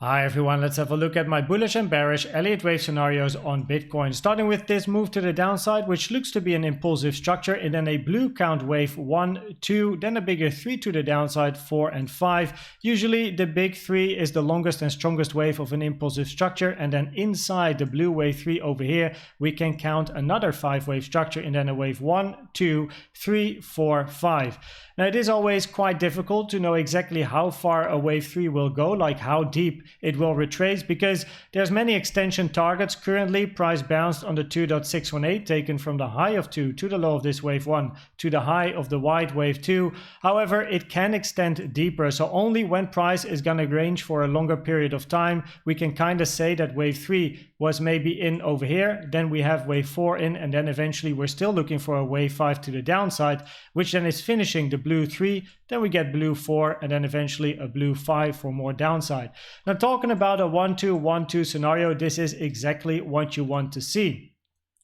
Hi everyone, let's have a look at my bullish and bearish Elliott Wave scenarios on Bitcoin. Starting with this move to the downside, which looks to be an impulsive structure, and then a blue count wave 1, 2, then a bigger 3 to the downside, 4 and 5. Usually the big 3 is the longest and strongest wave of an impulsive structure, and then inside the blue wave 3 over here, we can count another 5 wave structure, and then a wave 1, 2, 3, 4, 5. Now it is always quite difficult to know exactly how far a wave 3 will go, like how deep it will retrace, because there's many extension targets. Currently price bounced on the 2.618, taken from the high of 2 to the low of this wave 1 to the high of the white wave 2. However, it can extend deeper, so only when price is gonna range for a longer period of time, we can kind of say that wave 3 was maybe in over here, then we have wave 4 in, and then eventually we're still looking for a wave 5 to the downside, which then is finishing the blue 3, then we get blue 4, and then eventually a blue 5 for more downside. Now talking about a 1-2-1-2 scenario, this is exactly what you want to see.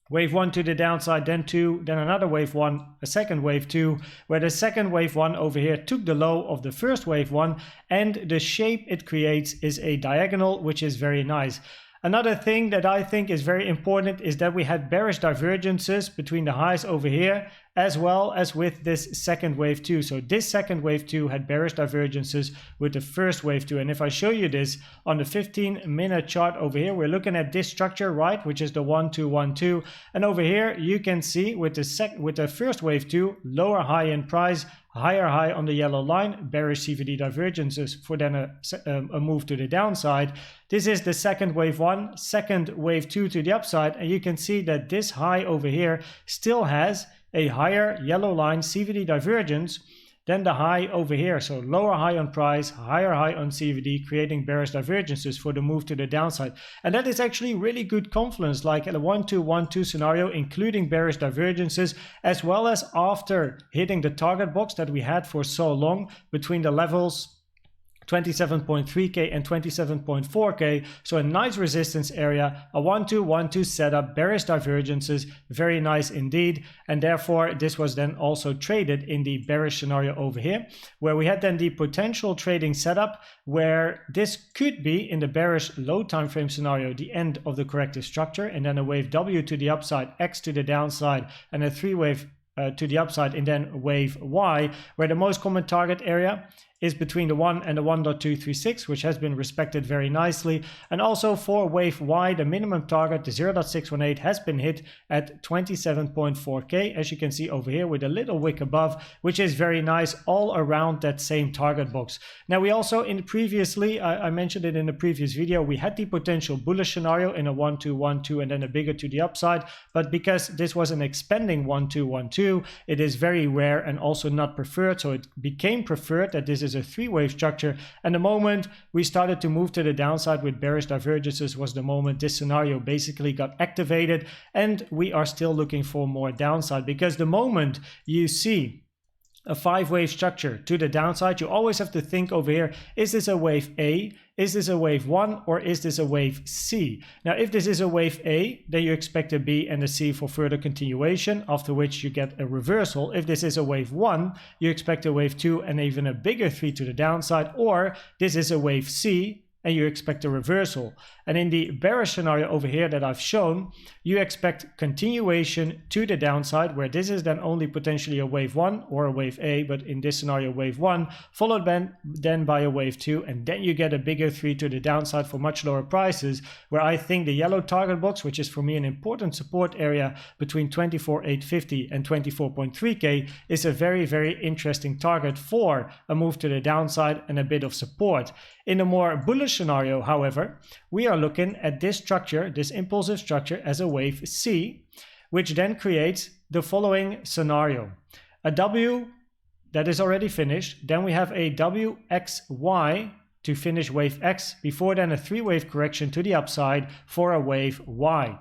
Wave 1 to the downside, then 2, then another wave 1, a second wave 2, where the second wave 1 over here took the low of the first wave 1, and the shape it creates is a diagonal, which is very nice. Another thing that I think is very important is that we had bearish divergences between the highs over here as well as with this second wave 2. So this second wave 2 had bearish divergences with the first wave 2. And if I show you this on the 15-minute chart over here, we're looking at this structure, right, which is the 1-2-1-2. And over here you can see with the first wave 2, lower high in price, higher high on the yellow line, bearish CVD divergences for then a move to the downside. This is the second wave 1, second wave 2 to the upside, and you can see that this high over here still has a higher yellow line CVD divergence than the high over here. So lower high on price, higher high on CVD, creating bearish divergences for the move to the downside. And that is actually really good confluence, like a 1-2-1-2 scenario, including bearish divergences, as well as after hitting the target box that we had for so long between the levels 27.3k and 27.4k, so a nice resistance area, a 1-2-1-2 setup, bearish divergences, very nice indeed, and therefore this was then also traded in the bearish scenario over here, where we had then the potential trading setup where this could be in the bearish low time frame scenario the end of the corrective structure, and then a wave W to the upside, X to the downside, and a 3-wave to the upside, and then wave Y, where the most common target area is between the 1 and the 1.236, which has been respected very nicely. And also for wave Y, the minimum target, the 0.618, has been hit at 27.4k, as you can see over here with a little wick above, which is very nice all around that same target box. Now we also I mentioned it in the previous video, we had the potential bullish scenario in a 1-2-1-2 and then a bigger to the upside, but because this was an expanding 1-2-1-2, it is very rare and also not preferred, so it became preferred that this is a 3-wave structure, and the moment we started to move to the downside with bearish divergences was the moment this scenario basically got activated, and we are still looking for more downside, because the moment you see a 5-wave structure to the downside, you always have to think over here, is this a wave A, is this a wave 1, or is this a wave C? Now if this is a wave A, then you expect a B and a C for further continuation, after which you get a reversal. If this is a wave 1, you expect a wave 2 and even a bigger 3 to the downside, or this is a wave C and you expect a reversal. And in the bearish scenario over here that I've shown, you expect continuation to the downside, where this is then only potentially a wave 1 or a wave A, but in this scenario wave 1, followed then by a wave 2, and then you get a bigger 3 to the downside for much lower prices, where I think the yellow target box, which is for me an important support area between 24,850 and 24.3k, is a very, very interesting target for a move to the downside and a bit of support. In a more bullish scenario, however, we are looking at this structure, this impulsive structure, as a wave C, which then creates the following scenario. A W that is already finished, then we have a WXY to finish wave X, before then a 3-wave correction to the upside for a wave Y.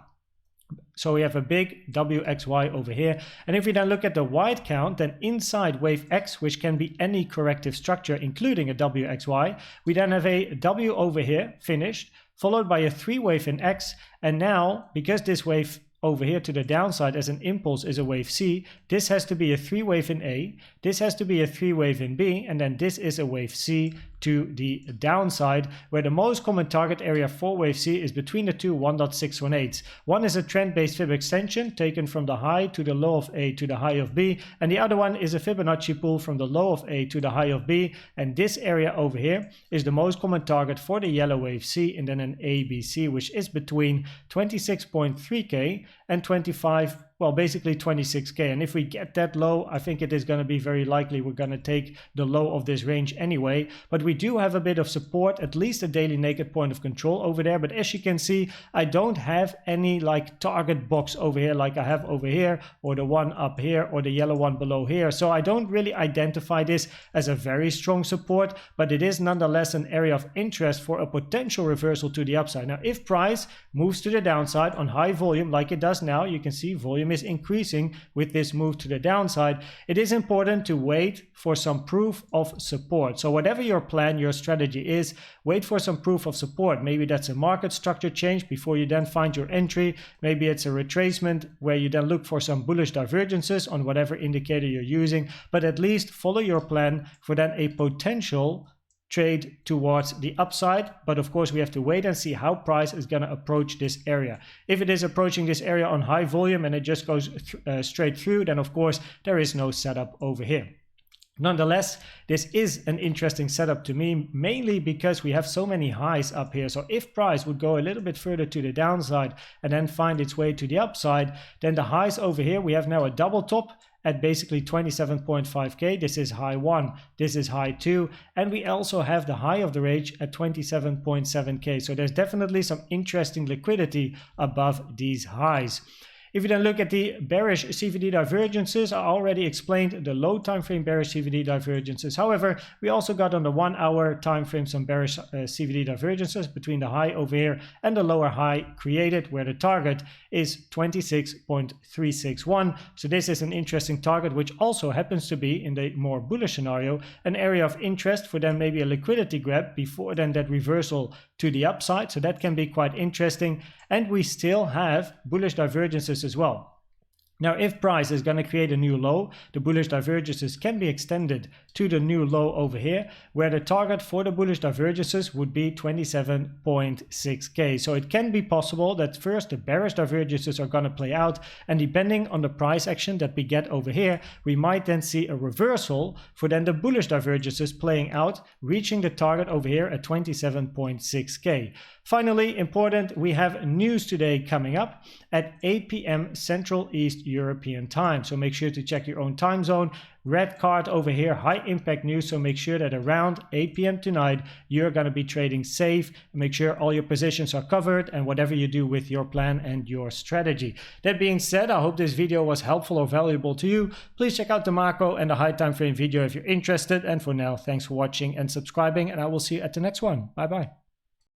So we have a big WXY over here. And if we then look at the wide count, then inside wave X, which can be any corrective structure, including a WXY, we then have a W over here finished, followed by a 3-wave in X. And now, because this wave over here to the downside as an impulse is a wave C, this has to be a 3-wave in A, this has to be a 3-wave in B, and then this is a wave C to the downside, where the most common target area for wave C is between the two 1.618s. One is a trend-based fib extension taken from the high to the low of A to the high of B, and the other one is a Fibonacci pull from the low of A to the high of B, and this area over here is the most common target for the yellow wave C, and then an ABC, which is between 26.3k and 25, well, basically 26k. And if we get that low, I think it is going to be very likely we're going to take the low of this range anyway. But we do have a bit of support, at least a daily naked point of control over there. But as you can see, I don't have any like target box over here like I have over here, or the one up here, or the yellow one below here. So I don't really identify this as a very strong support, but it is nonetheless an area of interest for a potential reversal to the upside. Now, if price moves to the downside on high volume like it does now, you can see volume is increasing with this move to the downside. It is important to wait for some proof of support. So whatever your plan, your strategy is, wait for some proof of support. Maybe that's a market structure change before you then find your entry. Maybe it's a retracement where you then look for some bullish divergences on whatever indicator you're using, but at least follow your plan for then a potential trade towards the upside. But of course we have to wait and see how price is going to approach this area. If it is approaching this area on high volume and it just goes straight through, then of course there is no setup over here. Nonetheless, this is an interesting setup to me, mainly because we have so many highs up here. So if price would go a little bit further to the downside and then find its way to the upside, then the highs over here, we have now a double top at basically 27.5k. This is high 1, this is high 2, and we also have the high of the range at 27.7k. So there's definitely some interesting liquidity above these highs. If you then look at the bearish CVD divergences, I already explained the low time frame bearish CVD divergences. However, we also got on the 1 hour time frame some bearish CVD divergences between the high over here and the lower high created, where the target is 26.361. So this is an interesting target, which also happens to be in the more bullish scenario an area of interest for then maybe a liquidity grab before then that reversal to the upside. So that can be quite interesting. And we still have bullish divergences as well. Now, if price is going to create a new low, the bullish divergences can be extended to the new low over here, where the target for the bullish divergences would be 27.6k. So it can be possible that first the bearish divergences are going to play out, and depending on the price action that we get over here, we might then see a reversal for then the bullish divergences playing out, reaching the target over here at 27.6k. Finally, important, we have news today coming up at 8 p.m. Central East European time. So make sure to check your own time zone. Red card over here, high impact news. So make sure that around 8 p.m. tonight, you're going to be trading safe. Make sure all your positions are covered and whatever you do with your plan and your strategy. That being said, I hope this video was helpful or valuable to you. Please check out the macro and the high time frame video if you're interested. And for now, thanks for watching and subscribing, and I will see you at the next one. Bye bye.